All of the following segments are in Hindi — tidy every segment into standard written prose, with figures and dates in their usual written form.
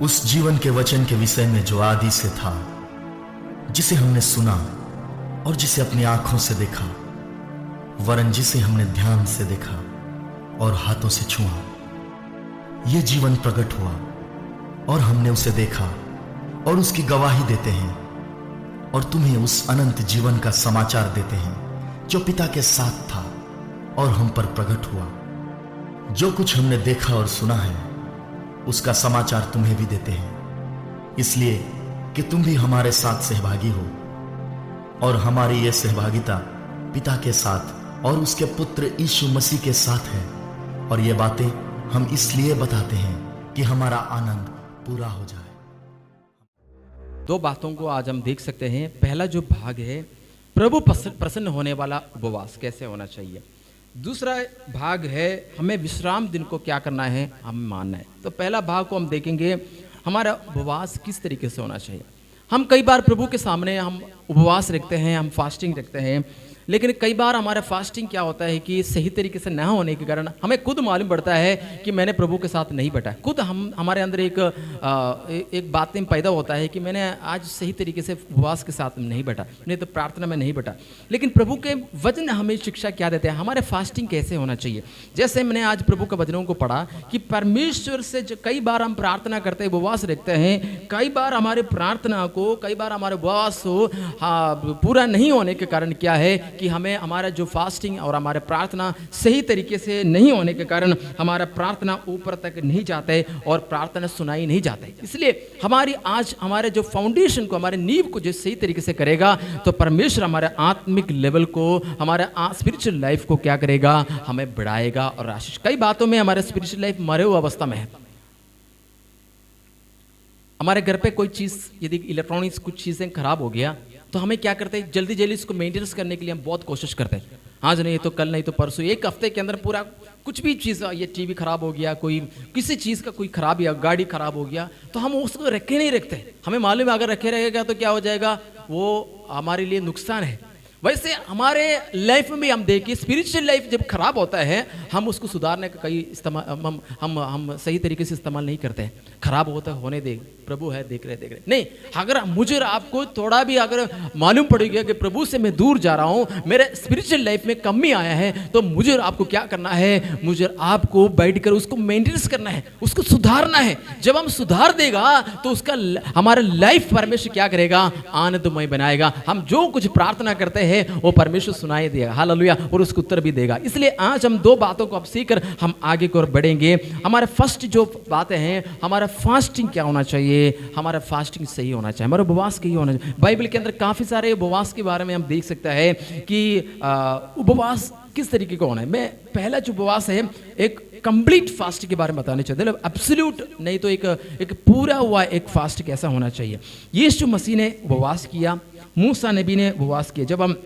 उस जीवन के वचन के विषय में जो आदि से था, जिसे हमने सुना और जिसे अपनी आंखों से देखा, वरन जिसे हमने ध्यान से देखा और हाथों से छुआ। यह जीवन प्रकट हुआ और हमने उसे देखा और उसकी गवाही देते हैं और तुम्हें उस अनंत जीवन का समाचार देते हैं जो पिता के साथ था और हम पर प्रकट हुआ। जो कुछ हमने देखा और सुना है उसका समाचार तुम्हें भी देते हैं, इसलिए कि तुम भी हमारे साथ सहभागी हो। और हमारी यह सहभागिता पिता के साथ और उसके पुत्र यीशु मसीह के साथ है। और ये बातें हम इसलिए बताते हैं कि हमारा आनंद पूरा हो जाए। दो बातों को आज हम देख सकते हैं। पहला जो भाग है, प्रभु प्रसन्न होने वाला उपवास कैसे होना चाहिए। दूसरा भाग है, हमें विश्राम दिन को क्या करना है, हमें मानना है। तो पहला भाग को हम देखेंगे, हमारा उपवास किस तरीके से होना चाहिए। हम कई बार प्रभु के सामने हम उपवास रखते हैं, हम फास्टिंग रखते हैं, लेकिन कई बार हमारा फास्टिंग क्या होता है कि सही तरीके से ना होने के कारण हमें खुद मालूम पड़ता है कि मैंने प्रभु के साथ नहीं बैठा। खुद हमारे अंदर एक बातें पैदा होता है कि मैंने आज सही तरीके से उपवास के साथ नहीं बैठा, नहीं तो प्रार्थना में नहीं बैठा। लेकिन प्रभु के वचन हमें शिक्षा क्या देते हैं, हमारे फास्टिंग कैसे होना चाहिए। जैसे मैंने आज प्रभु के वचनों को पढ़ा कि परमेश्वर से कई बार हम प्रार्थना करते हैं, उपवास रखते हैं, कई बार हमारे प्रार्थना को, कई बार हमारे उपवास को पूरा नहीं होने के कारण क्या है कि हमें हमारा जो फास्टिंग और हमारे प्रार्थना सही तरीके से नहीं होने के कारण हमारा प्रार्थना ऊपर तक नहीं जाते और प्रार्थना सुनाई नहीं जाते। इसलिए हमारे जो फाउंडेशन को, हमारे नींव को जो सही तरीके से करेगा तो परमेश्वर हमारे आत्मिक लेवल को, हमारे स्पिरिचुअल लाइफ को क्या करेगा, हमें बढ़ाएगा और आशीष। कई बातों में हमारे स्पिरिचुअल लाइफ मरे हुए अवस्था में है। हमारे घर पे कोई चीज़, यदि इलेक्ट्रॉनिक्स कुछ चीज़ें खराब हो गया तो हमें क्या करते हैं, जल्दी जल्दी इसको मेंटेनेंस करने के लिए हम बहुत कोशिश करते हैं। आज नहीं तो कल, नहीं तो परसों, एक हफ्ते के अंदर पूरा कुछ भी चीज़, ये टीवी खराब हो गया, कोई किसी चीज़ का कोई खराब या गाड़ी खराब हो गया तो हम उसको रखे नहीं रखते। हमें मालूम है अगर रखे रहेगा तो क्या हो जाएगा, वो हमारे लिए नुकसान है। वैसे हमारे लाइफ में भी हम देखिए, स्पिरिचुअल लाइफ जब खराब होता है हम उसको सुधारने का कई इस्तेमाल हम सही तरीके से इस्तेमाल नहीं करते हैं। खराब होता होने दे, प्रभु है, देख रहे नहीं। अगर मुझे आपको थोड़ा भी अगर मालूम पड़ गया कि प्रभु से मैं दूर जा रहा हूँ, मेरे स्पिरिचुअल लाइफ में कमी आया है, तो मुझे आपको क्या करना है, मुझे आपको बैठकर उसको मेंटेनेंस करना है, उसको सुधारना है। जब हम सुधार देगा तो उसका हमारा लाइफ परमेश्वर क्या करेगा, आनंदमय बनाएगा। हम जो कुछ प्रार्थना करते हैं वो परमेश्वर सुनाई देगा, हालेलुया, और उसको उत्तर भी देगा। इसलिए आज हम दो बातों को अब सीखकर हम आगे की ओर बढ़ेंगे। हमारा फर्स्ट जो बातें हैं, हमारा फास्टिंग क्या होना चाहिए, हमारा फास्टिंग सही होना चाहिए, हमारा उपवास सही होना चाहिए। बाइबल के अंदर काफी सारे उपवास के बारे में हम देख सकते हैं कि उपवास किस तरीके का होना है। मैं पहला जो उपवास है, एक कंप्लीट फास्ट के बारे में बताने चाहिए, मतलब एब्सोल्यूट नहीं तो एक पूरा हुआ एक फास्ट कैसा होना चाहिए। यीशु मसीह ने उपवास किया, मूसा नबी ने उपवास किया। जब हम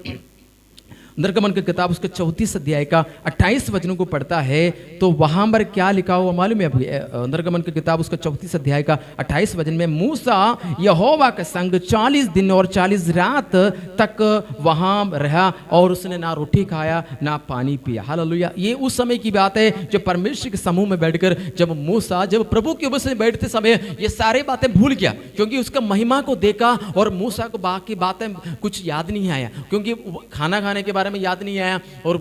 निर्गमन की किताब उसके 34 अध्याय का 28 वचनों को पढ़ता है तो वहां पर क्या लिखा हुआ मालूम है। निर्गमन की किताब उसका 34 अध्याय का 28 वचन में, मूसा यहोवा के संग 40 दिन और 40 रात तक वहां रहा और उसने ना रोटी खाया ना पानी पिया। हालेलुया। ये उस समय की बात है जब परमेश्वर के समूह में बैठकर जब प्रभु के ऊपर से बैठते समय ये सारे बातें भूल गया, क्योंकि उसका महिमा को देखा और मूसा को बाकी बातें कुछ याद नहीं आया, क्योंकि खाना खाने के बारे में याद नहीं आया और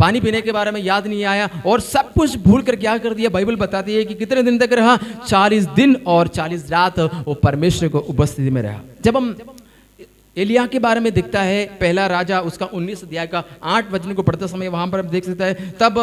पानी पीने के बारे में याद नहीं आया और सब कुछ भूल कर क्या कर दिया। बाइबल बताती है कि कितने दिन तक रहा, 40 दिन और 40 रात वो परमेश्वर को उपस्थिति में रहा। जब हम एलिया के बारे में दिखता है, पहला राजा उसका 19 अध्याय का 8 वचन को पढ़ते समय वहां पर देख सकता है, तब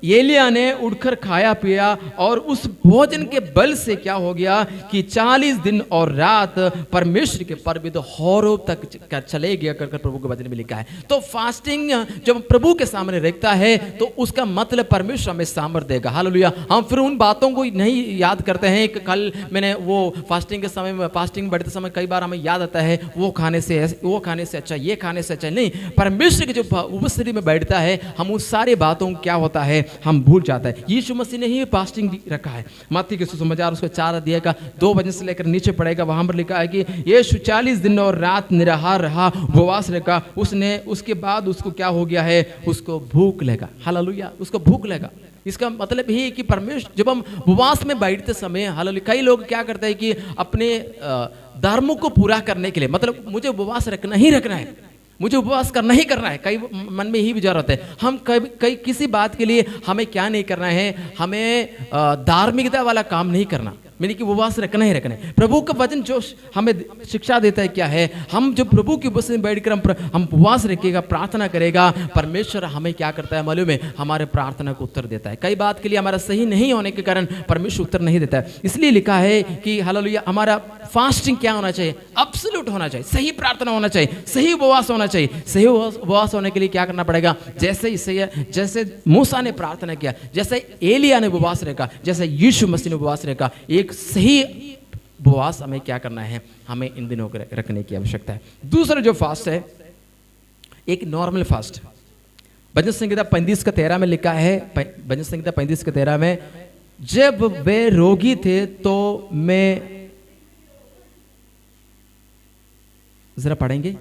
एलिया ने उठकर खाया पिया और उस भोजन के बल से क्या हो गया कि 40 दिन और रात परमेश्वर के पर्वत होरेब तक चले गया कर प्रभु के वचन में लिखा है। तो फास्टिंग जब प्रभु के सामने रखता है तो उसका मतलब परमेश्वर हमें सामर्थ देगा। हालेलुया। हम फिर उन बातों को नहीं याद करते हैं कि कल मैंने वो फास्टिंग के समय में, फास्टिंग बढ़ते समय कई बार हमें याद आता है वो खाने से अच्छा, ये खाने से अच्छा। नहीं, परमेश्वर के जो उपस्थिति में बैठता है हम उन सारी बातों को क्या होता है हम भूल जाता है। यीशु मसीह ने ही फास्टिंग रखा है। मत्ती के सुसमाचार उसके 4 अध्याय का 2 वचन से लेकर नीचे पड़ेगा, वहां पर लिखा है कि यीशु 40 दिन और रात निराहार रहा, उपवास रखा। उसके बाद उसको क्या हो गया है, उसको भूख लगा। हालेलुया। उसको भूख लगा। इसका मतलब ही है कि परमेश्वर जब हम उपवास में बैठते समय हालेलुया, कई लोग क्या करते हैं कि अपने धर्मों को पूरा करने के लिए, मतलब मुझे उपवास रखना ही रखना है, मुझे उपवास करना ही करना है, कई मन में ही विचार होते हैं। हम कई किसी बात के लिए हमें क्या नहीं करना है, हमें धार्मिकता वाला काम नहीं करना, यानी कि उपवास रखना ही रखना है। प्रभु का वचन जो हमें शिक्षा देता है क्या है, हम जो प्रभु की उपस्थिति में बैठकर हम उपवास रखेगा, प्रार्थना करेगा, परमेश्वर हमें क्या करता है मालूम है, हमारे प्रार्थना को उत्तर देता है। कई बात के लिए हमारा सही नहीं होने के कारण परमेश्वर उत्तर नहीं देता है। इसलिए लिखा है कि हालेलुया, हमारा फास्टिंग क्या होना चाहिए, एब्सोल्यूट होना चाहिए, सही प्रार्थना होना चाहिए, सही उपवास होना चाहिए। सही उपवास होने के लिए क्या करना पड़ेगा, जैसे मूसा ने प्रार्थना किया, जैसे एलिया ने उपवास रखा, जैसे यीशु मसीह ने उपवास रखा, एक सही उपवास हमें क्या करना है, हमें इन दिनों को रखने की आवश्यकता है। दूसरा जो फास्ट है, एक नॉर्मल फास्ट। भजन संहिता 35:13 में लिखा है, भजन संहिता 35:13 में, जब वे रोगी थे तो मैं, जरा पढ़ेंगे,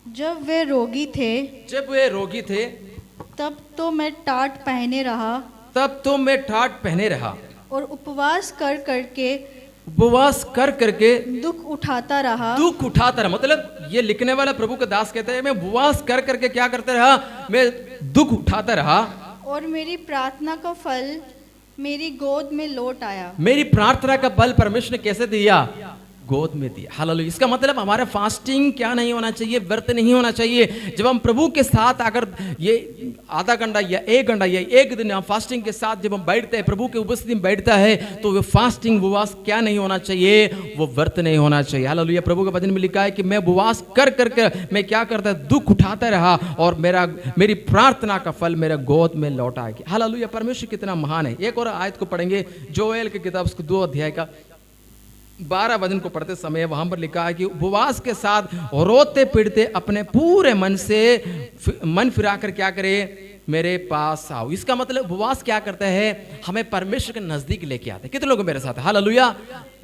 जब वे रोगी थे तब तो मैं टाट पहने रहा और उपवास कर करके दुख उठाता रहा। मतलब ये लिखने वाला प्रभु का दास कहता है, मैं उपवास कर करके क्या करता रहा, मैं दुख उठाता रहा, और मेरी प्रार्थना का फल मेरी गोद में लौट आया। मेरी प्रार्थना का फल परमेश्वर ने कैसे दिया, गोद में दिया। हालेलुया। इसका मतलब हमारा फास्टिंग क्या नहीं होना चाहिए, व्रत नहीं होना चाहिए। जब हम प्रभु के साथ अगर ये आधा घंटा या 1 घंटा या 1 दिन हम फास्टिंग के साथ जब हम बैठते हैं, प्रभु के उपस्थिति में बैठता है, तो वो फास्टिंग उपवास क्या नहीं होना चाहिए, वो व्रत नहीं होना चाहिए। हालेलुया। प्रभु के वचन में लिखा है कि मैं उपवास कर करके मैं क्या करता, दुख उठाता रहा, और मेरी प्रार्थना का फल मेरे गोद में लौट आएगा। हालेलुया। परमेश्वर कितना महान है। एक और आयत को पढ़ेंगे, जोएल की किताब उसको 2 अध्याय का 12 वचन को पढ़ते समय वहां पर लिखा है कि उपवास के साथ रोते पीड़ते अपने पूरे मन से मन फिराकर क्या करे, मेरे पास आओ। इसका मतलब उपवास क्या करता है, हमें परमेश्वर के नजदीक लेके आते हैं। कितने लोग मेरे साथ, हालेलुया।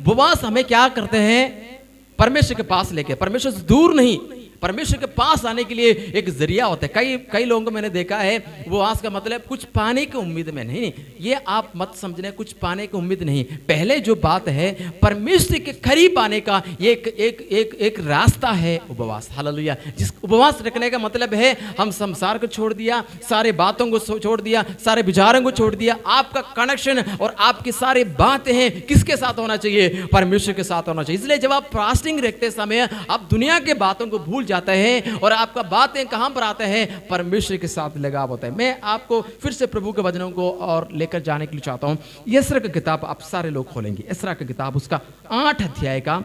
उपवास हमें क्या करते हैं, परमेश्वर के पास लेके, परमेश्वर से दूर नहीं, परमेश्वर के पास आने के लिए एक जरिया होता है। कई लोगों को मैंने देखा है, उपवास का मतलब कुछ पाने की उम्मीद में नहीं, ये आप मत समझने, कुछ पाने की उम्मीद नहीं। पहले जो बात है, परमेश्वर के करीब आने का एक रास्ता है उपवास। हालेलुया। जिस उपवास रखने का मतलब है, हम संसार को छोड़ दिया, सारे बातों को छोड़ दिया, सारे विचारों को छोड़ दिया। आपका कनेक्शन और आपकी सारी बातें हैं किसके साथ होना चाहिए, परमेश्वर के साथ होना चाहिए। इसलिए जब आप फास्टिंग रखते समय आप दुनिया के बातों को भूल जाते हैं, और आपका बातें कहां पर आते हैं, परमेश्वर के साथ लगाव होता है। मैं आपको फिर से प्रभु के वचनों को और लेकर जाने के लिए चाहता हूं। यसरा की किताब आप सारे लोग खोलेंगे, यसरा की किताब उसका 8 अध्याय का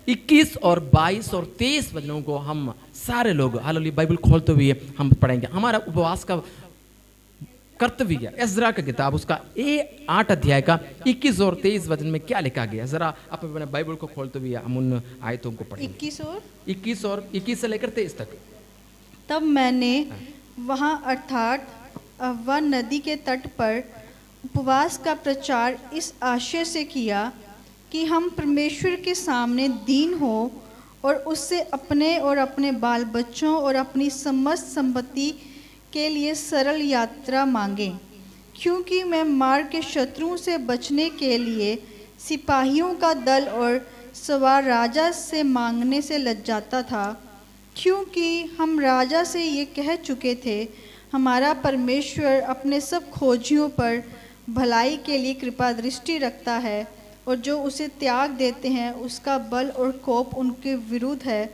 21 और 22 और 23 वचनों को हम सारे लोग हालेलुया बाइबल खोलते हुए हम पढ़ेंगे। हमारा उपवास का कर्तव्य, एज्रा की किताब उसका 8 अध्याय का 21 और 23 वचन में क्या लिखा गया, जरा आप अपने बाइबल को खोलते हुए हम उन आयतों को पढ़ेंगे। 21 से लेकर 23 तक। तब मैंने वहाँ अर्थात अहवा नदी के तट पर उपवास का प्रचार इस आशय से किया कि हम परमेश्वर के सामने दीन हो और उससे अपने और अपने बाल बच्चों और अपनी समस्त संपत्ति के लिए सरल यात्रा मांगे, क्योंकि मैं मार्ग के शत्रुओं से बचने के लिए सिपाहियों का दल और सवार राजा से मांगने से लज्जाता था, क्योंकि हम राजा से ये कह चुके थे, हमारा परमेश्वर अपने सब खोजियों पर भलाई के लिए कृपा दृष्टि रखता है, और जो उसे त्याग देते हैं उसका बल और कोप उनके विरुद्ध है।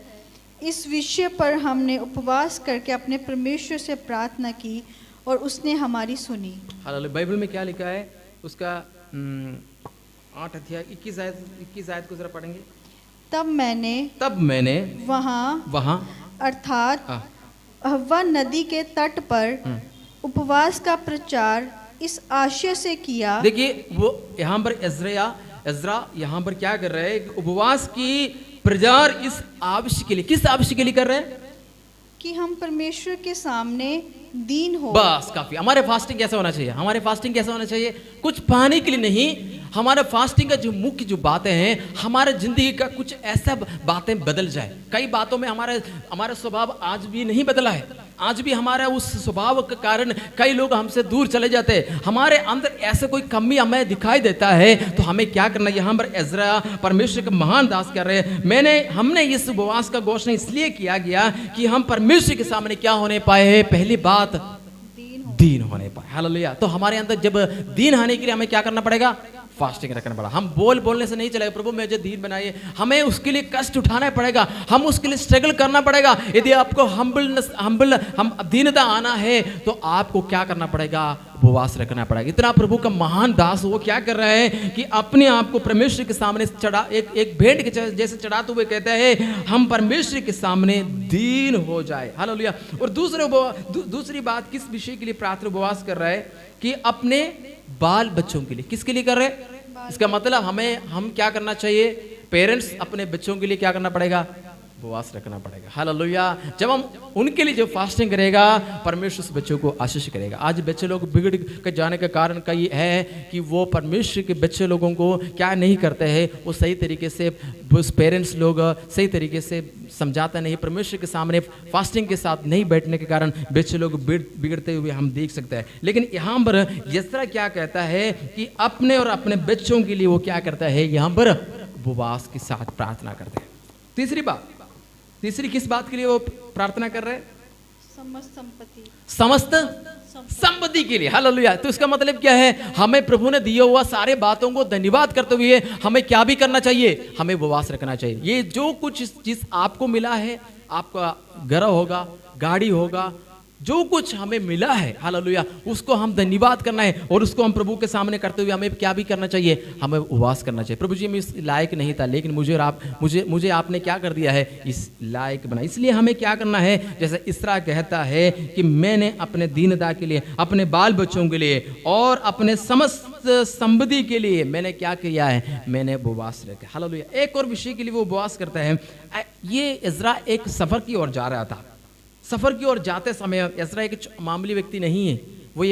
इस विषय पर हमने उपवास करके अपने परमेश्वर से प्रार्थना की और उसने हमारी सुनी। हालेलुया। बाइबल में क्या लिखा है उसका 8 अध्याय 21 आयत को जरा पढ़ेंगे। तब मैंने वहाँ अर्थात अहवा नदी के तट पर उपवास का प्रचार इस आशय से किया। देखिए वो यहाँ पर एज्रा यहाँ पर क्या कर रहे हैं, उपवास की प्रचार इस आवश्य के लिए, किस आवश्य के लिए कर रहे हैं, कि हम परमेश्वर के सामने दीन हो। बस काफी। हमारे फास्टिंग कैसा होना चाहिए? हमारे फास्टिंग कैसा होना चाहिए? कुछ पाने के लिए नहीं, हमारे फास्टिंग का जो मुख्य जो बातें हैं, हमारे जिंदगी का कुछ ऐसा बातें बदल जाए। कई बातों में हमारा स्वभाव आज भी नहीं बदला है, आज भी हमारा उस स्वभाव के कारण कई लोग हमसे दूर चले जाते हैं। हमारे अंदर ऐसे कोई कमी हमें दिखाई देता है, तो हमें क्या करना है? यहाँ पर एजरा परमेश्वर के महान दास कर रहे हैं, हमने इस उपवास का घोषणा इसलिए किया गया कि हम परमेश्वर के सामने क्या होने पाए हैं? पहली बात दीन होने पाए। हालेलुया। तो हमारे अंदर जब दीन आने के लिए हमें क्या करना पड़ेगा? फास्टिंग रखना पड़ा। हम बोलने से नहीं चलेगा, प्रभु मुझे दीन बनाइए। हमें उसके लिए कष्ट उठाना पड़ेगा, हम उसके लिए स्ट्रगल करना पड़ेगा। यदि आपको हम दीनता आना है तो आपको क्या करना पड़ेगा? उपवास रखना पड़ेगा। इतना प्रभु का महान दास वो क्या कर रहे हैं कि अपने आप को परमेश्वर के सामने चढ़ा, एक भेंट के जैसे चढ़ाते हुए कहते हैं हम परमेश्वर के सामने दीन हो जाए। हालेलुया। और दूसरी बात किस विषय के लिए प्रार्थना उपवास कर रहा है? कि अपने बाल बच्चों के लिए। किसके लिए कर रहे हैं? इसका मतलब हम क्या करना चाहिए? पेरेंट्स अपने बच्चों के लिए क्या करना पड़ेगा? उपवास रखना पड़ेगा। हालेलुया। जब हम उनके लिए जो फास्टिंग करेगा, परमेश्वर उस बच्चों को आशीष करेगा। आज बच्चे लोग बिगड़ के जाने का कारण कई है कि वो परमेश्वर के बच्चे लोगों को क्या नहीं करते हैं, वो सही तरीके से उस पेरेंट्स लोग सही तरीके से समझाता नहीं, परमेश्वर के सामने फास्टिंग के साथ नहीं बैठने के कारण बच्चे लोग बिगड़ते हुए हम देख सकते हैं। लेकिन यहाँ पर यस्रा क्या कहता है कि अपने और अपने बच्चों के लिए वो क्या करता है? यहाँ पर उपवास के साथ प्रार्थना करते हैं। तीसरी किस बात के लिए वो प्रार्थना कर रहे हैं? समस्त संपत्ति के लिए। हालेलुया। तो इसका मतलब क्या है? हमें प्रभु ने दिया हुआ सारे बातों को धन्यवाद करते हुए हमें क्या भी करना चाहिए? हमें उपवास रखना चाहिए। ये जो कुछ चीज आपको मिला है, आपका घर होगा, गाड़ी होगा, जो कुछ हमें मिला है, हालेलुया, उसको हम धन्यवाद करना है और उसको हम प्रभु के सामने करते हुए हमें क्या भी करना चाहिए? हमें उपवास करना चाहिए। प्रभु जी मैं इस लायक नहीं था, लेकिन मुझे आपने क्या कर दिया है? इस लायक बना। इसलिए हमें क्या करना है? जैसे इसरा कहता है कि मैंने अपने दीनता के लिए, अपने बाल बच्चों के लिए और अपने समस्त संपत्ति के लिए मैंने क्या किया है? मैंने उपवास रखा। हालेलुया। एक और विषय के लिए वो उपवास करता है। ये इज़रा एक सफर की ओर जा रहा था। सफर की ओर जाते समय इज़रा एक मामूली व्यक्ति नहीं है, वो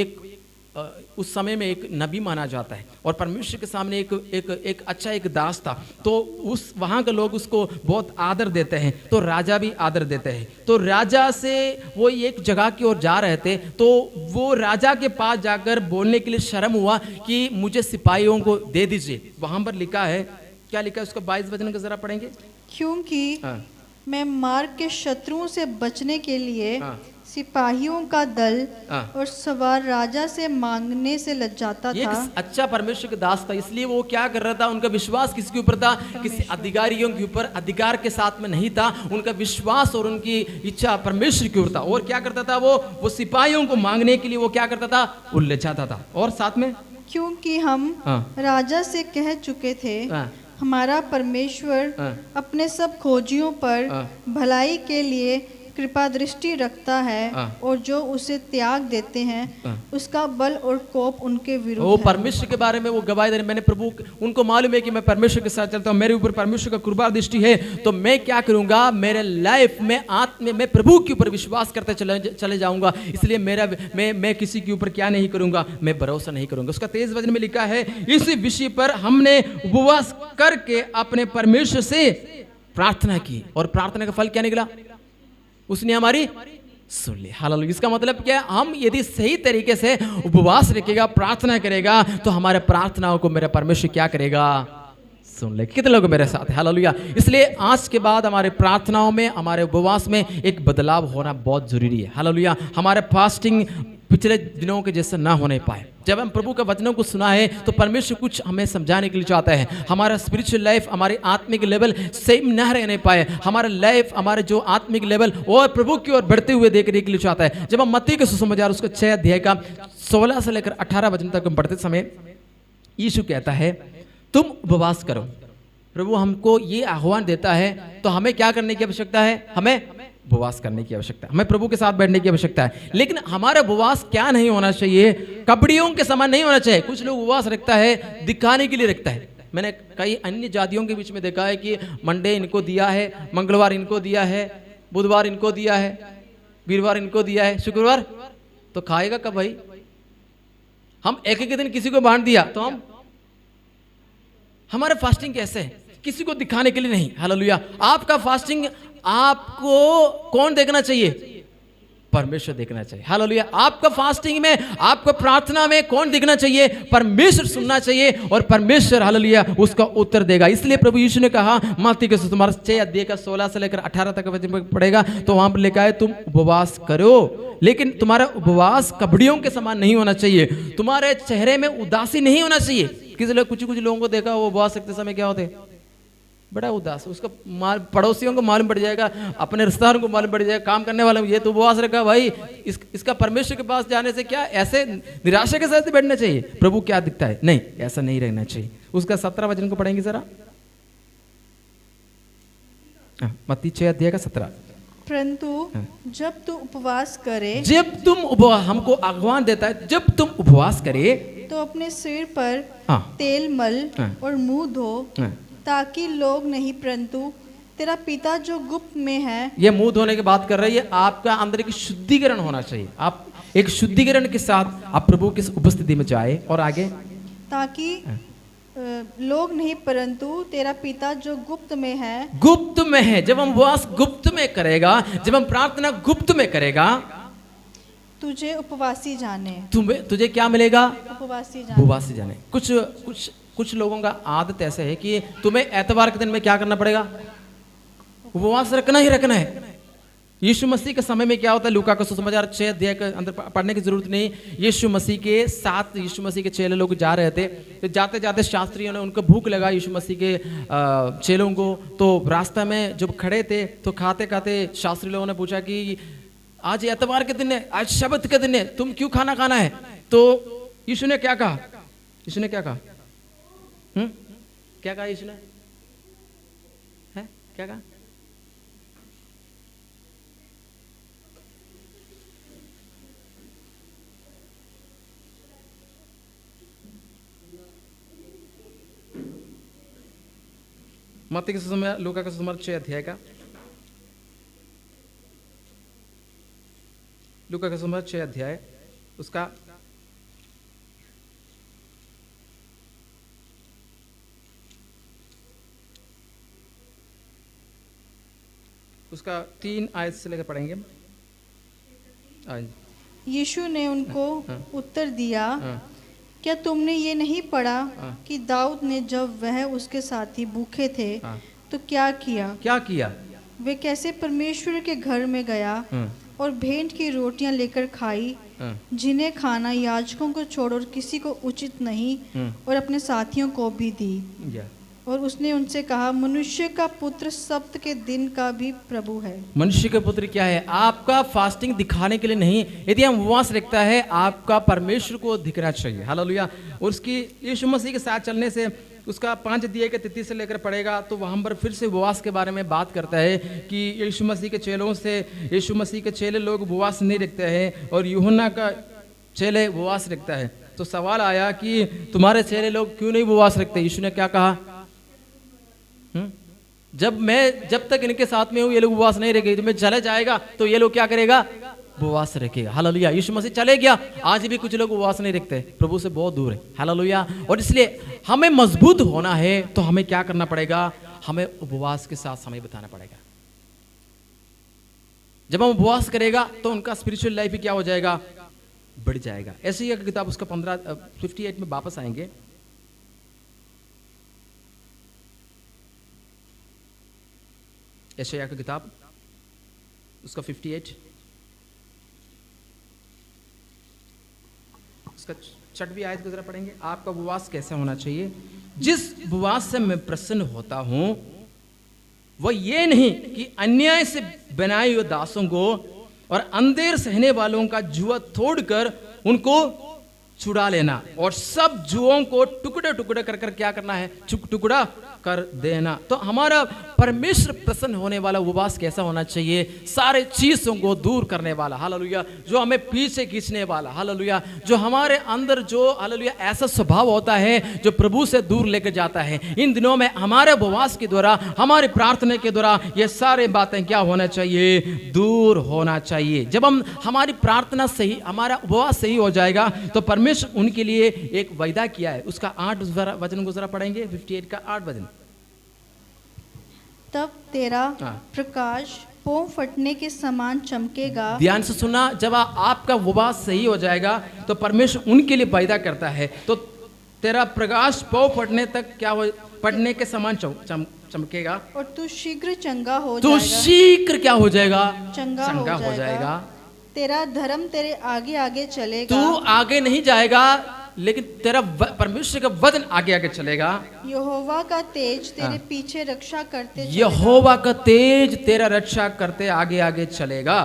उस समय में एक नबी माना जाता है और परमेश्वर के सामने एक अच्छा एक दास था। तो उस वहाँ के लोग उसको बहुत आदर देते हैं, तो राजा भी आदर देते हैं। तो राजा से वो एक जगह की ओर जा रहे थे, तो वो राजा के पास जाकर बोलने के लिए शर्म हुआ कि मुझे सिपाहियों को दे दीजिए। वहाँ पर लिखा है, क्या लिखा है उसका 22 वचन का जरा पढ़ेंगे। क्योंकि मैं मार्ग के शत्रुओं से बचने के लिए सिपाहियों का दल और सवार राजा से मांगने से लज्जाता था। एक अच्छा परमेश्वर का दास था, इसलिए वो क्या कर रहा था? उनका विश्वास किसके ऊपर था? किसी अधिकारियों के ऊपर, अधिकार के साथ में नहीं था। उनका विश्वास और उनकी इच्छा परमेश्वर की ओर था। और क्या करता था? वो सिपाहियों को मांगने के लिए वो क्या करता था? वो लज्जाता था। और साथ में क्योंकि हम राजा से कह चुके थे हमारा परमेश्वर अपने सब खोजियों पर भलाई के लिए कृपा दृष्टि रखता है और जो उसे त्याग देते हैं उसका बल और कोप उनके विरुद्ध है। परमेश्वर के बारे में वो गवाही दे, मैंने प्रभु, उनको मालूम है कि मैं परमेश्वर के साथ चलता हूँ, मेरे ऊपर परमेश्वर का कृपा दृष्टि है, तो मैं क्या करूंगा? मेरे लाइफ में आत्म मैं प्रभु के ऊपर विश्वास करते चले जाऊंगा। इसलिए मैं किसी के ऊपर क्या नहीं करूंगा? मैं भरोसा नहीं करूंगा। उसका 23 वचन में लिखा है, इस विषय पर हमने उपवास करके अपने परमेश्वर से प्रार्थना की और प्रार्थना का फल क्या निकला? उसने हमारी सुन ली। हालेलुया। इसका मतलब क्या है? हम यदि सही तरीके से उपवास रखेगा, प्रार्थना करेगा, तो हमारे प्रार्थनाओं को मेरा परमेश्वर क्या करेगा? सुन ले। कितने लोग मेरे साथ? हालेलुया। इसलिए आज के बाद हमारे प्रार्थनाओं में, हमारे उपवास में एक बदलाव होना बहुत जरूरी है। हालेलुया। हमारे फास्टिंग पिछले दिनों के जैसे ना होने पाए। जब हम प्रभु के वचनों को सुना है तो परमेश्वर कुछ हमें समझाने के लिए चाहता है। हमारा स्पिरिचुअल लाइफ, हमारी आत्मिक लेवल सेम न रहने पाए, हमारा लाइफ, हमारे जो आत्मिक लेवल और प्रभु की ओर बढ़ते हुए देखने के लिए चाहता है। जब हम मत्ती के सुसमाचार उसका 6 अध्याय का 16 से लेकर 18 वचन तक हम पढ़ते समय यीशु कहता है तुम उपवास करो। प्रभु हमको ये आह्वान देता है, तो हमें क्या करने की आवश्यकता है? हमें उपवास करने की आवश्यकता है, हमें प्रभु के साथ बैठने की आवश्यकता है। लेकिन हमारा उपवास क्या नहीं होना चाहिए? कपड़ियों के समान नहीं होना चाहिए। कुछ लोग उपवास रखता है दिखाने के लिए रखता है। मैंने कई अन्य जातियों के बीच में देखा है कि मंडे इनको दिया है, मंगलवार इनको दिया है, बुधवार इनको दिया है, वीरवार इनको दिया है, शुक्रवार तो खाएगा कब भाई? हम एक एक दिन किसी को बांट दिया तो हम हमारा फास्टिंग कैसे है? किसी को दिखाने के लिए नहीं। हालेलुया। आपका फास्टिंग आपको कौन देखना चाहिए? परमेश्वर देखना चाहिए। हालेलुया। आपका फास्टिंग में, आपको प्रार्थना में कौन दिखना चाहिए? परमेश्वर सुनना चाहिए और परमेश्वर हालेलुया उसका उत्तर देगा। इसलिए प्रभु यीशु ने कहा मत्ती के सुसमाचार 6 अध्याय का 16 से लेकर 18 तक पढ़ेगा तो वहां पर लिखा है तुम उपवास करो, लेकिन तुम्हारा उपवास कबड्डियों के समान नहीं होना चाहिए। तुम्हारे चेहरे में उदासी नहीं होना चाहिए। किसी लोग कुछ लोगों को देखा वो उपवास रखते समय क्या होते, बड़ा उदास, उसका पड़ोसियों को मालूम पड़ जाएगा, अपने रिश्तेदारों को मालूम पड़ जाएगा, काम करने वाले ये तो उपवास रखा भाई, इसका परमेश्वर के पास जाने से क्या ऐसे निराशा के साथ बैठना चाहिए? प्रभु क्या दिखता है? नहीं, ऐसा नहीं रहना चाहिए। उसका 17 वचन को पढ़ेंगे जरा, मत्ती 6 अध्याय का 17। परंतु जब तू उपवास करे, जब तुम उपवास, हमको आह्वान देता है जब तुम उपवास करे तो अपने सिर पर तेल मल और मुंह धो, ताकि लोग नहीं परंतु तेरा पिता जो गुप्त में है। ये मुंह धोने की बात कर रही है, आपका अंदर की शुद्धिकरण होना चाहिए। आप एक शुद्धिकरण के साथ आप प्रभु की उपस्थिति में जाए और आगे, ताकि लोग नहीं परंतु तेरा पिता जो गुप्त में है। गुप्त में है। जब हम उपवास गुप्त में करेगा, जब हम प्रार्थना गुप्त में करेगा, तुझे उपवासी जाने। तुझे क्या मिलेगा? उपवासी जाने। उपवासी जाने। कुछ लोगों का आदत ऐसे है कि तुम्हें एतवार के दिन में क्या करना पड़ेगा? उपवास रखना ही रखना है। यीशु मसीह के समय में क्या होता है? लूका का सुसमाचार 6 अध्याय के अंदर पढ़ने की जरूरत नहीं। यीशु मसीह के साथ यीशु मसीह के चेले लोग जा रहे थे, तो जाते जाते शास्त्रियों ने, उनको भूख लगा यीशु मसीह के चेलों को, तो रास्ता में जब खड़े थे तो खाते खाते शास्त्री लोगों ने पूछा कि आज एतवार के दिन है, आज शब्द के दिन है, तुम क्यों खाना खाना है? तो यीशु ने क्या कहा? यीशु ने क्या कहा? क्या कहा यीशु ने? है क्या कहा? मत्ती के सुसमाचार, लूका का सुसमाचार 6 अध्याय का, लूका का सुसमाचार 6 अध्याय उसका 3 आयत से लेकर पढ़ेंगे। यीशु ने उनको उत्तर दिया, क्या तुमने ये नहीं पढ़ा कि दाऊद ने जब वह उसके साथी भूखे थे तो क्या किया? वे कैसे परमेश्वर के घर में गया और भेंट की रोटियां लेकर खाई, जिन्हें खाना याजकों को छोड़कर किसी को उचित नहीं, और अपने साथियों को भी दी। और उसने उनसे कहा, मनुष्य का पुत्र सब्त के दिन का भी प्रभु है। मनुष्य का पुत्र क्या है? आपका फास्टिंग दिखाने के लिए नहीं, यदि हम उपवास रखता है आपका परमेश्वर को दिखना चाहिए। हालेलुया। और उसकी यीशु मसीह के साथ चलने से उसका 5 अध्याय के 33 से लेकर पढ़ेगा तो वहाँ पर फिर से उपवास के बारे में बात करता है कि यीशु मसीह के चेलों से, यीशु मसीह के चेले लोग उपवास नहीं रखते हैं और यूहन्ना का चेले उपवास रखता है। तो सवाल आया कि तुम्हारे चेले लोग क्यों नहीं उपवास रखते? यीशु ने क्या कहा? जब तक इनके साथ में हूं ये लोग उपवास नहीं रखेंगे, जब मैं चले जाएगा तो ये लोग क्या करेगा? उपवास रखेगा। हालेलुया। यीशु मसीह चले गया, आज भी कुछ लोग उपवास नहीं रखते, प्रभु से बहुत दूर है। हालेलुया। और इसलिए हमें मजबूत होना है तो हमें क्या करना पड़ेगा? हमें उपवास के साथ समय बिताना पड़ेगा। जब हम उपवास करेगा तो उनका स्पिरिचुअल लाइफ भी क्या हो जाएगा? बढ़ जाएगा। ऐसे ही किताब उसका 58 में वापस आएंगे। यशायाह की किताब उसका 58 उसका 6वीं आयत को जरा पढ़ेंगे। आपका उपवास कैसे होना चाहिए? जिस उपवास से मैं प्रसन्न होता हूं वह ये नहीं कि अन्याय से बनाए हुए दासों को और अंधेर सहने वालों का जुआ तोड़कर उनको छुड़ा लेना और सब जुओं को टुकड़े टुकड़े कर क्या करना है? टुकड़ा कर देना। तो हमारा परमेश्वर प्रसन्न होने वाला उपवास कैसा होना चाहिए? सारे चीजों को दूर करने वाला, हालेलुया, जो हमें पीछे खींचने वाला, हालेलुया, जो हमारे अंदर जो हालेलुया ऐसा स्वभाव होता है जो प्रभु से दूर लेकर जाता है। इन दिनों में हमारे उपवास के द्वारा, हमारी प्रार्थना के द्वारा ये सारे बातें क्या होना चाहिए? दूर होना चाहिए। जब हम हमारी प्रार्थना सही, हमारा उपवास सही हो जाएगा तो परमेश्वर उनके लिए एक वायदा किया है। उसका 8 वचन को जरा पढ़ेंगे, 58 का 8 वचन। तब तेरा हाँ। प्रकाश पों फटने के समान चमकेगा। ध्यान से सुना, जब आपका उपवास सही हो जाएगा तो परमेश्वर उनके लिए वायदा करता है, तो तेरा प्रकाश पौ फटने तक क्या हो, फटने के समान चमकेगा, और तू शीघ्र चंगा हो तो जाएगा। शीघ्र क्या हो जाएगा? चंगा हो जाएगा। तेरा धर्म तेरे आगे आगे चलेगा। तू आगे नहीं जाएगा, लेकिन तेरा परमेश्वर का वचन आगे आगे चलेगा। यहोवा का तेज तेरे पीछे रक्षा करते चलेगा। यहोवा का तेज तेरा रक्षा करते आगे आगे चलेगा।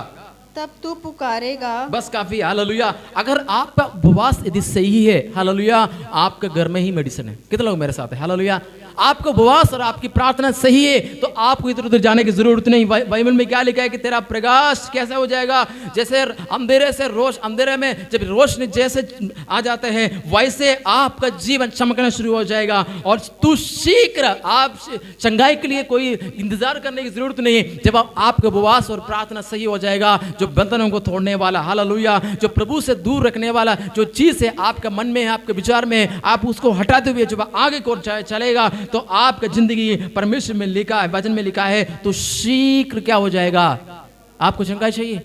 तब तू पुकारेगा। बस काफी, हालेलुया। अगर आपका उपवास यदि सही है, हालेलुया, आपके घर में ही मेडिसिन है। कितने लोग मेरे साथ है? हालेलुया। आपका उपवास और आपकी प्रार्थना सही है तो आपको इधर उधर जाने की जरूरत नहीं। बाइबल में क्या लिखा है कि तेरा प्रकाश कैसा हो जाएगा? जैसे अंधेरे से अंधेरे में जब रोशनी जैसे आ जाते हैं, वैसे आपका जीवन चमकना शुरू हो जाएगा और तू शीघ्र, आप चंगाई के लिए कोई इंतजार करने की जरूरत नहीं है। जब आपका उपवास और प्रार्थना सही हो जाएगा, जो बंधनों को तोड़ने वाला, हालेलुया, जो प्रभु से दूर रखने वाला जो चीज है आपका मन में है, आपके विचार में है, आप उसको हटाते हुए जब आगे को चलेगा तो आपका जिंदगी परमेश्वर में लिखा है, वचन में लिखा है, तो शीघ्र क्या हो जाएगा? आपको चंगाई चाहिए,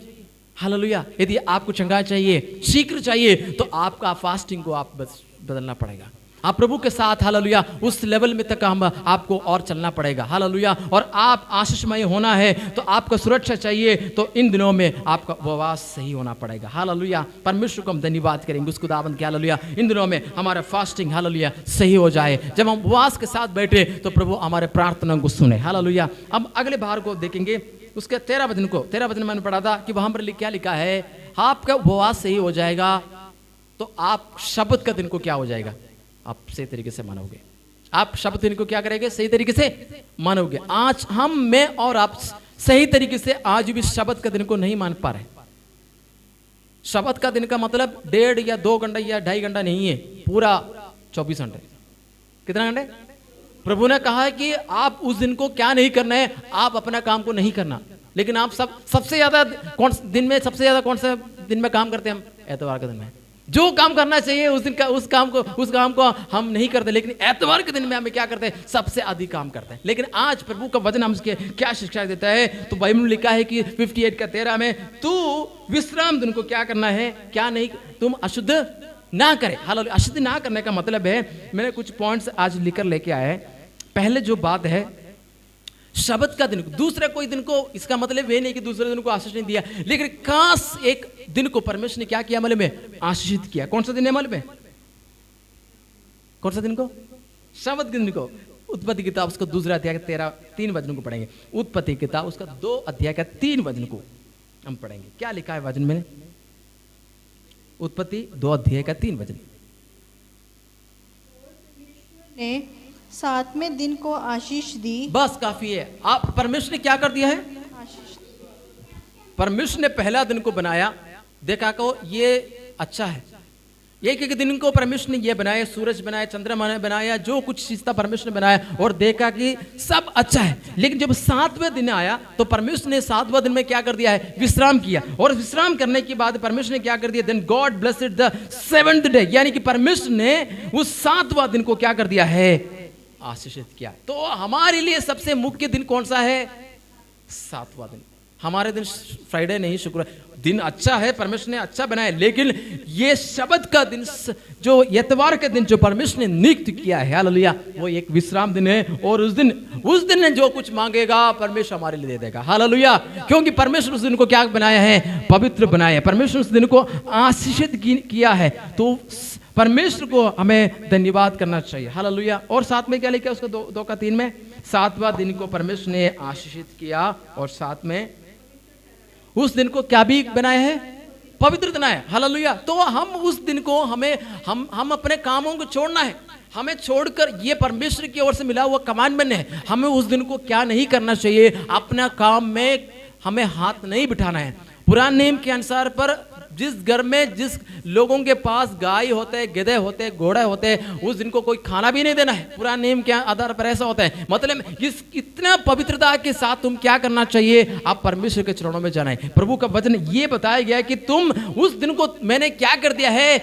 हालेलुया। यदि आपको चंगाई चाहिए, शीघ्र चाहिए, तो आपका फास्टिंग को आप बस बदलना पड़ेगा। आप प्रभु के साथ, हालेलुया, उस लेवल में तक हम आपको और चलना पड़ेगा, हालेलुया। और आप आशीषमय होना है तो आपको सुरक्षा चाहिए, तो इन दिनों में आपका उपवास सही होना पड़ेगा, हालेलुया। परमेश्वर को हम धन्यवाद करेंगे, उसको दावत के, हालेलुया, इन दिनों में हमारा फास्टिंग, हालेलुया, सही हो जाए। जब हम उपवास के साथ बैठे तो प्रभु हमारे प्रार्थना को सुने, हालेलुया। अब अगले भाग को देखेंगे, उसके 13 वचन मैंने पढ़ा था कि वहां पर क्या लिखा है? आपका उपवास सही हो जाएगा तो आप शब्द का दिन को क्या हो जाएगा? आप सही तरीके से मानोगे। आप शब्द दिन को क्या करेंगे? सही तरीके से मानोगे। आज मैं और आप सही तरीके से आज भी शब्द का दिन को नहीं मान पा रहे। शब्द का दिन का मतलब 1.5 या 2 घंटा या 2.5 घंटा नहीं है, पूरा 24 घंटे। कितना घंटे? प्रभु ने कहा है कि आप उस दिन को क्या नहीं करना है? आप अपना काम को नहीं करना। लेकिन आप सबसे ज्यादा कौन से दिन में काम करते हैं? हम एतवार के दिन में। जो काम करना चाहिए उस दिन का उस काम को हम नहीं करते, लेकिन एतवार के दिन में हमें क्या करते हैं? सबसे अधिक काम करते हैं। लेकिन आज प्रभु का वचन हमसे क्या शिक्षा देता है? तो बाइबल में लिखा है कि 58 का 13 में, तू विश्राम दिन को क्या करना है? क्या नहीं, तुम अशुद्ध ना करे, हालेलुया। अशुद्ध ना करने का मतलब है, मैंने कुछ पॉइंट्स आज लिखकर लेके आए। पहले जो बात है, शब्द का दिन, दूसरे कोई दिन को, इसका मतलब ये नहीं कि दूसरे दिन को आशीष नहीं दिया, लेकिन खास एक दिन को परमेश्वर ने क्या किया? अमल में आशीषित किया। कौन सा दिन है अमल में? कौन सा दिन को? शब्द के दिन को। उत्पत्ति किताब उसका 2 अध्याय का 3 वचन को पढ़ेंगे। उत्पत्ति किताब उसका 2 अध्याय का 3 वचन को हम पढ़ेंगे। क्या लिखा है वचन में? उत्पत्ति 2 अध्याय का 3 वचन। ने 7वें दिन को आशीष दी। बस काफी है। आप परमेश्वर ने क्या कर दिया है? परमेश्वर ने पहला दिन को बनाया, देखा को ये अच्छा है। एक दिन को परमेश्वर ने ये बनाया, सूरज बनाया, चंद्रमा ने बनाया, जो कुछ चीज था परमेश्वर ने बनाया और देखा कि सब अच्छा है। लेकिन जब 7वें दिन आया तो परमेश्वर ने 7वें दिन में क्या कर दिया है? विश्राम किया। और विश्राम करने के बाद परमेश्वर ने क्या कर दिया? Then God blessed the 7th day, यानी कि परमेश्वर ने उस 7वां दिन को क्या कर दिया है? आशीषित किया। तो हमारे लिए सबसे मुख्य दिन कौन सा है? 7वां दिन। हमारे दिन फ्राइडे नहीं, शुक्र दिन अच्छा है, परमेश्वर ने अच्छा बनाया, लेकिन ये शब्द का दिन, जो इतवार के दिन जो परमेश्वर ने नियुक्त किया है, हालेलुया, वो एक विश्राम दिन है। और उस दिन जो कुछ मांगेगा परमेश्वर हमारे लिए दे देगा, हालेलुया। क्योंकि परमेश्वर उस दिन को क्या बनाया है? पवित्र बनाया है। परमेश्वर उस दिन को आशीषित किया है। तो परमेश्वर को हमें धन्यवाद करना चाहिए, हालेलुया। और साथ में क्या लिखा है उसका 2 का 3 में? 7वां दिन को परमेश्वर ने आशीषित किया और साथ में उस दिन को क्या भी बनाया है? पवित्र बनाया है, हालेलुया। तो हम उस दिन को हम अपने कामों को छोड़ना है। हमें छोड़कर ये परमेश्वर की ओर से मिला हुआ कमांडमेंट है, हमें उस दिन को क्या नहीं करना चाहिए, अपना काम में हमें हाथ नहीं बिठाना है। पुराने नियम के अनुसार पर जिस घर में जिस लोगों के पास गाय होते हैं, गधे होते हैं, घोड़े होते हैं, उस दिन को कोई खाना भी नहीं देना है। पुराने नियम के आधार पर ऐसा होता है। मतलब इस इतना पवित्रता के साथ तुम क्या करना चाहिए, आप परमेश्वर के चरणों में जाना है। प्रभु का वचन ये बताया गया कि तुम उस दिन को मैंने क्या कर दिया है,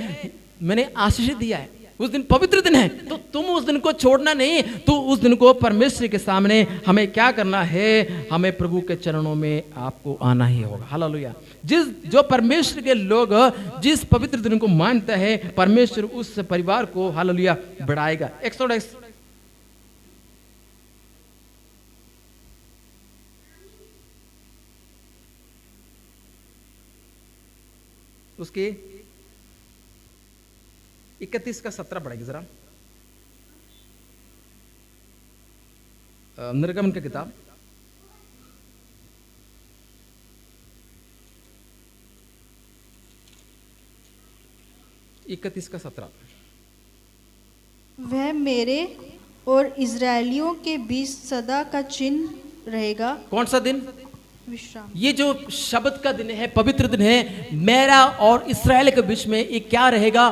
मैंने आशीष दिया है। उस दिन पवित्र दिन है, तो तुम उस दिन को छोड़ना नहीं, तो उस दिन को परमेश्वर के सामने हमें क्या करना है, हमें प्रभु के चरणों में आपको आना ही होगा। हालेलुया। जो परमेश्वर के लोग जिस पवित्र दिन को मानते हैं, परमेश्वर उस परिवार को हालेलुया बढ़ाएगा। एक्सोडस उसके 31 का 17 पढ़ेंगे जरा। निर्गमन की किताब 31 का 17। वह मेरे और इजरायलियों के बीच सदा का चिन्ह रहेगा। कौन सा दिन? विश्राम। ये जो शब्द का दिन है, पवित्र दिन है, मेरा और इस्राएल के बीच में एक क्या रहेगा,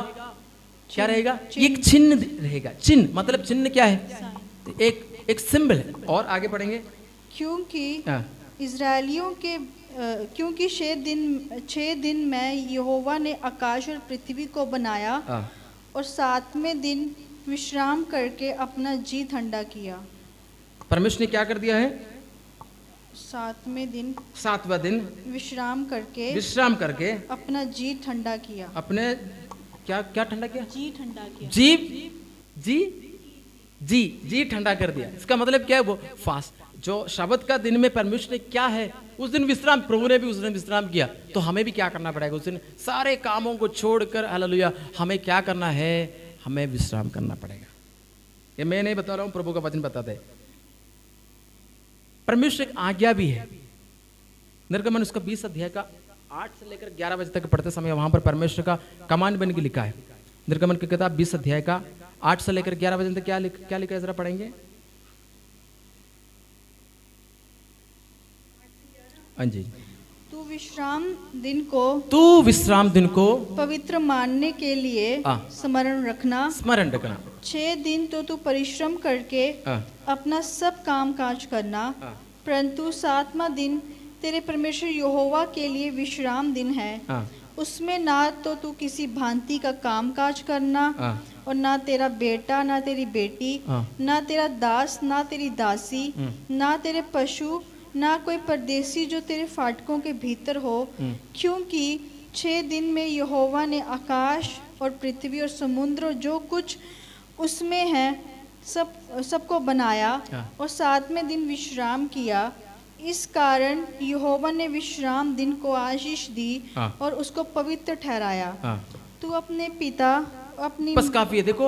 क्या रहेगा? एक चिन्ह रहेगा। चिन्ह मतलब चिन्ह क्या है? एक सिंबल है। और आगे पढ़ेंगे। क्योंकि इजरायलियों के क्योंकि 6 दिन में यहोवा ने आकाश और पृथ्वी को बनाया और 7वें दिन विश्राम करके अपना जी ठंडा किया। परमेश्वर ने क्या कर दिया है? 7वां दिन विश्राम करके अपना जी ठंडा किया। अपने क्या क्या ठंडा किया? जी ठंडा किया। जी ठंडा कर दिया। इसका मतलब क्या है? वो फास्ट जो शब्द का दिन में परमेश्वर ने क्या है, उस दिन विश्राम, प्रभु ने भी उस दिन विश्राम किया, तो हमें भी क्या करना पड़ेगा? उस दिन सारे कामों को छोड़कर हालेलुया हमें क्या करना है? हमें विश्राम करना पड़ेगा। ये मैं नहीं बता रहा हूं, प्रभु का वचन बताता है। परमेश्वर की आज्ञा भी है। निर्गमन उसका 20 अध्याय का 8 से लेकर 11 बजे तक पढ़ते समय वहां पर परमेश्वर का कमांड बन के लिखा है। निर्गमन की किताब 20 अध्याय का 8 से लेकर 11 बजे तक क्या लिखा है, जरा पढ़ेंगे। हाँ जी। तू विश्राम दिन को पवित्र मानने के लिए स्मरण रखना। 6 दिन तो तू परिश्रम करके अपना सब काम काज करना, परंतु 7वां दिन तेरे परमेश्वर यहोवा के लिए विश्राम दिन है। उसमें ना तो तू किसी भांति का काम काज करना, और ना तेरा बेटा, ना तेरी बेटी, ना तेरा दास, ना तेरी दासी, ना तेरे पशु, ना कोई परदेसी जो तेरे फाटकों के भीतर हो, क्योंकि 6 दिन में यहोवा ने आकाश और पृथ्वी और समुद्र जो कुछ उसमें है सबको बनाया और 7वें दिन विश्राम किया। इस कारण यहोवा ने विश्राम दिन को आशीष दी और उसको पवित्र ठहराया। तू अपने पिता अपनी बस काफी है। देखो,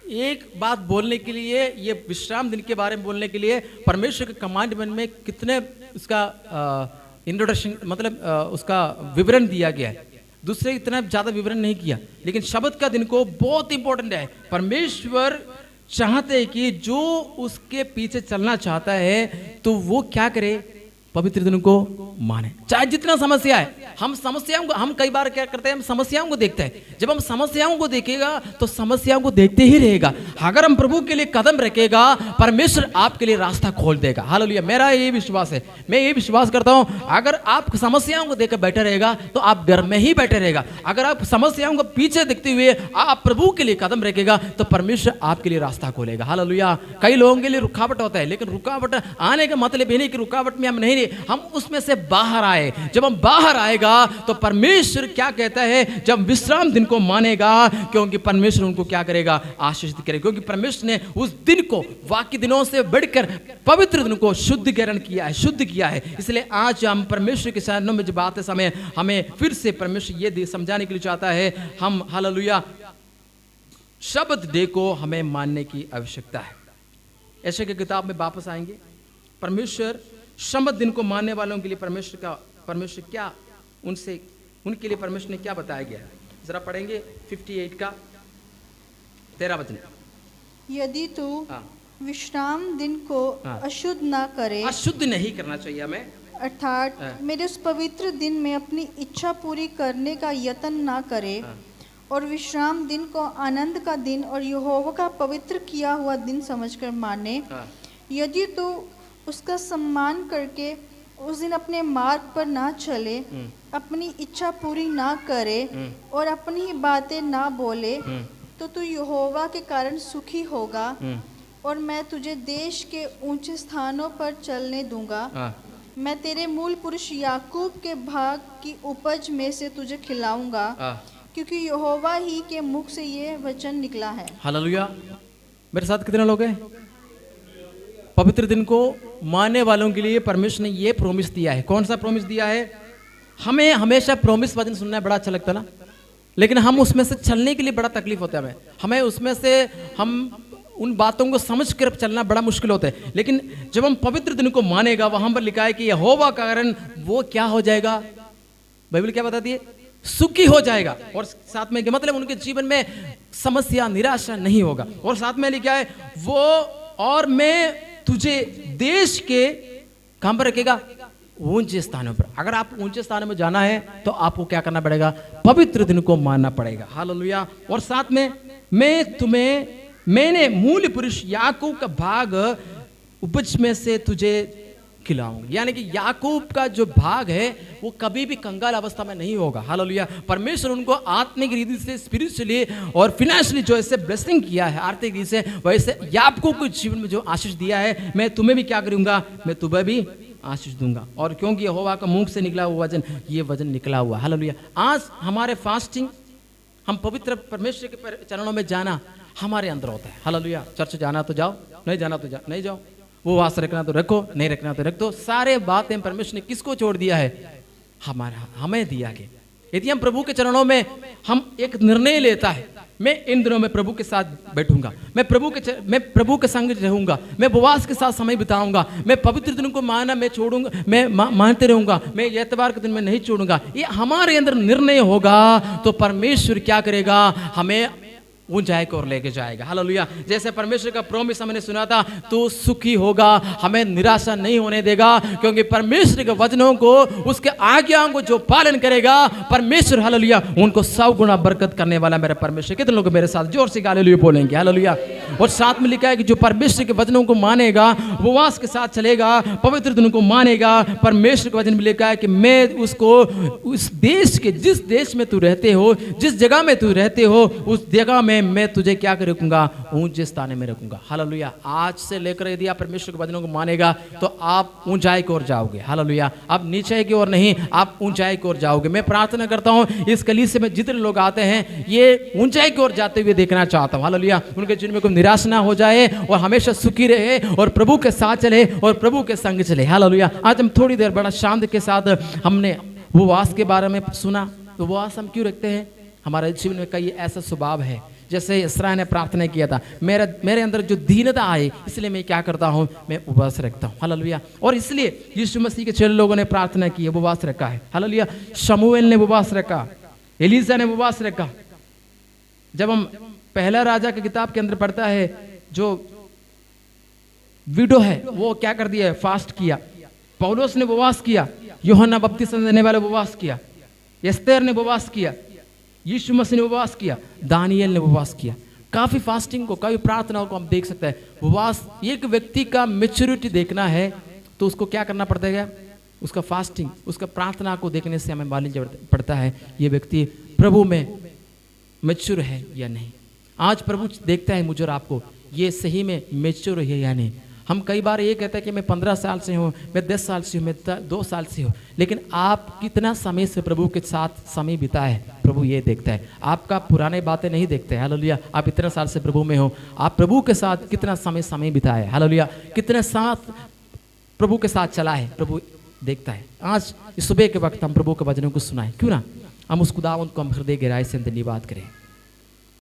एक बात बोलने के लिए, ये विश्राम दिन के बारे में बोलने के लिए परमेश्वर के कमांडमेंट में कितने उसका इंट्रोडक्शन मतलब उसका विवरण दिया गया है। दूसरे इतना ज्यादा विवरण नहीं किया, लेकिन शब्द का दिन को बहुत इंपॉर्टेंट है। परमेश्वर चाहते हैं कि जो उसके पीछे चलना चाहता है तो वो क्या करे? पवित्र दिन को माने, चाहे जितना समस्या है। हम समस्याओं को, हम कई बार क्या करते हैं, हम समस्याओं को देखते हैं। जब हम समस्याओं को देखेगा तो समस्याओं को देखते ही रहेगा। अगर हम प्रभु के लिए कदम रखेगा, परमेश्वर आपके लिए रास्ता खोल देगा। हालेलुया। मेरा ये विश्वास है, मैं ये विश्वास करता हूं, अगर आप समस्याओं को देखकर बैठे रहेगा तो आप घर में ही बैठे रहेगा। अगर आप समस्याओं को पीछे देखते हुए आप प्रभु के लिए कदम रखेगा तो परमेश्वर आपके लिए रास्ता खोलेगा। हालेलुया। कई लोगों के लिए रुकावट होता है, लेकिन रुकावट आने का मतलब ये नहीं कि रुकावट में हम नहीं, हम उसमें से बाहर आए। जब हम बाहर आएगा तो परमेश्वर क्या कहता है? जब विश्राम दिन को मानेगा, क्योंकि परमेश्वर उनको क्या करेगा? आशीषित करेगा। क्योंकि परमेश्वर ने उस दिन को बाकी दिनों से बढ़कर पवित्र दिन को शुद्धिकरण किया है, शुद्ध किया है। इसलिए आज हम परमेश्वर के चरणों में जब आते समय हमें फिर से परमेश्वर ये समझाने के लिए चाहता है, हम हालेलुया शब्द डे को हमें मानने की आवश्यकता है। ऐसे की किताब में वापस आएंगे। परमेश्वर शब्द दिन को मानने वालों के लिए परमेश्वर क्या उनके लिए परमेश्वर ने क्या बताया गया है, जरा पढ़ेंगे 58 का 13 वचन। यदि तू हाँ। विश्राम दिन को हाँ। अशुद्ध ना करे, अशुद्ध नहीं करना चाहिए हमें। अर्थात हाँ। मेरे उस पवित्र दिन में अपनी इच्छा पूरी करने का यत्न ना करे, हाँ। और विश्राम दिन को आनंद का दिन और यहोवा का पवित्र किया हुआ दिन समझकर माने, हाँ। यदि तू उसका सम्मान करके उस दिन अपने मार्ग पर ना चले, अपनी इच्छा पूरी ना करे और अपनी ही बातें ना बोले, तो तू यहोवा के कारण सुखी होगा और मैं तुझे देश के ऊंचे स्थानों पर चलने दूंगा। हाँ। मैं तेरे मूल पुरुष याकूब के भाग की उपज में से तुझे खिलाऊंगा, हाँ। क्योंकि यहोवा ही के मुख से ये वचन निकला है। हालेलुया। मेरे साथ कितने लोग हैं? पवित्र दिन को मानने वालों के लिए परमेश्वर ने ये प्रॉमिस दिया है। कौन सा प्रॉमिस दिया है? हमें हमेशा प्रॉमिस वचन सुनना बड़ा अच्छा लगता ना, लेकिन हम उसमें से चलने के लिए बड़ा तकलीफ होता है। हमें उसमें से हम उन बातों को समझ कर चलना बड़ा मुश्किल होता है। लेकिन जब हम पवित्र दिन को मानेगा, वहां पर लिखा है कि यहोवा का कारण वो क्या हो जाएगा? बाइबल क्या बताती है? सुखी हो जाएगा। और साथ में मतलब उनके जीवन में समस्या निराशा नहीं होगा। और साथ में लिखा है वो, और मैं तुझे देश के कहां पर रखेगा? ऊंचे स्थानों पर। अगर आप ऊंचे स्थानों में जाना है तो आपको क्या करना पड़ेगा? पवित्र दिन को मानना पड़ेगा। हालेलुया। और साथ में मैंने मूल पुरुष याकूब का भाग उपज में से तुझे खिलाऊंगा। यानी कि याकूब का जो भाग है वो कभी भी कंगाल अवस्था में नहीं होगा। हालेलुया। परमेश्वर उनको आत्मिक रीति से, स्पिरिचुअली और फिनेंशियली जो ऐसे ब्लेसिंग किया है, आर्थिक रीति से, वैसे याकूब के जीवन में जो आशीष दिया है, मैं तुम्हें भी क्या करूंगा? मैं तुम्हें भी आशीष दूंगा। और क्योंकि यहोवा का मुख से निकला हुआ वचन, ये वचन निकला हुआ। हालेलुया। आज हमारे फास्टिंग, हम पवित्र परमेश्वर के चरणों में जाना हमारे अंदर होता है। हालेलुया। चर्च जाना तो जाओ, नहीं जाना तो नहीं जाओ, वो वास रखना तो रखो, नहीं रखना तो रख दो। सारे बातें परमेश्वर ने किसको छोड़ दिया है? हमें दिया गया। यदि हम प्रभु के चरणों में हम एक निर्णय लेता है, मैं इन दिनों में प्रभु के साथ बैठूंगा, मैं प्रभु के संग रहूंगा, मैं उपवास के साथ समय बिताऊंगा, मैं पवित्र दिन को मानना मैं छोड़ूंगा, मैं मानते रहूंगा, मैं एतवार के दिन में नहीं छोड़ूंगा, ये हमारे अंदर निर्णय होगा, तो परमेश्वर क्या करेगा? हमें ऊंचाई को और लेके जाएगा। हालेलुया। जैसे परमेश्वर का प्रॉमिस हमने सुना था, तो सुखी होगा, हमें निराशा नहीं होने देगा, क्योंकि परमेश्वर के वचनों को, उसके आज्ञाओं को जो पालन करेगा परमेश्वर, हालेलुया, उनको 100 गुना बरकत करने वाला मेरा परमेश्वर। कितने लोग मेरे साथ जोर से हालेलुया बोलेंगे? हालेलुया। और साथ में लिखा है कि जो परमेश्वर के वचनों को मानेगा, उपवास के साथ चलेगा, पवित्र दिन को मानेगा, परमेश्वर के वचन में लिखा है कि मैं उसको उस देश के, जिस देश में तू रहते हो, जिस जगह में तू रहते हो, उस जगह में मैं तुझे क्या रखूंगा? ऊंचे स्थान में रखूंगा। हालेलुया। आज से लेकर यदि आप परमेश्वर के वचनों को मानेगा तो आप ऊंचाई की ओर जाओगे। हालेलुया। आप नीचे की ओर नहीं, आप ऊंचाई की ओर जाओगे। मैं प्रार्थना करता हूं इस कलीसिया में जितने लोग आते हैं, ये ऊंचाई की ओर जाते हुए देखना चाहता हूं। हालेलुया। उनके जीवन में कोई निराश ना हो जाए और हमेशा सुखी रहे और प्रभु के साथ चले और प्रभु के संग चले। हालेलुया। आज हम थोड़ी देर बड़ा शांति के साथ हमने उपवास के बारे में सुना। तो उपवास हम क्यों रखते हैं? हमारे जीवन में कई ऐसा स्वभाव है, जैसे इसराइल ने प्रार्थना किया था, मेरे अंदर जो दीनता आए, इसलिए मैं क्या करता हूं? मैं उपवास रखता हूं। हालेलुया। और इसलिए यीशु मसीह के 6 लोगों ने प्रार्थना की, उपवास रखा है। हालेलुया। शमूएल ने उपवास रखा, एलीशा ने उपवास रखा। जब हम पहला राजा की किताब के अंदर पढ़ता है, जो विडो है वो क्या कर दिया? फास्ट किया। पौलुस ने उपवास किया, यूहन्ना बपतिस्मा देने वाले उपवास किया, एस्तेर ने उपवास किया, यीशु मसीह ने उपवास किया, दानियल ने उपवास किया। काफी फास्टिंग को, काफी प्रार्थनाओं को हम देख सकते हैं। उपवास, एक व्यक्ति का मैच्योरिटी देखना है तो उसको क्या करना पड़ता है? उसका फास्टिंग, उसका प्रार्थना को देखने से हमें मालूम पड़ता है ये व्यक्ति प्रभु में मैच्योर है या नहीं। आज प्रभु देखता है मुझे और आपको, ये सही में मैच्योर है या नहीं। हम कई बार ये कहते हैं कि मैं 15 साल से हूँ, मैं 10 साल से हूँ, मैं 2 साल से हूँ, लेकिन आप कितना समय से प्रभु के साथ समय बिताए, प्रभु ये देखता है। आपका पुराने बातें नहीं देखते। हालेलुया। आप इतने साल से प्रभु में हो, आप प्रभु के साथ कितना समय बिताए। हालेलुया। कितने साथ प्रभु के साथ चला है, प्रभु देखता है। आज इस सुबह के वक्त हम प्रभु के वचनों को सुनाएं, क्यों ना हम उस खुदावंत को हम हृदय गहराई से धन्यवाद करें।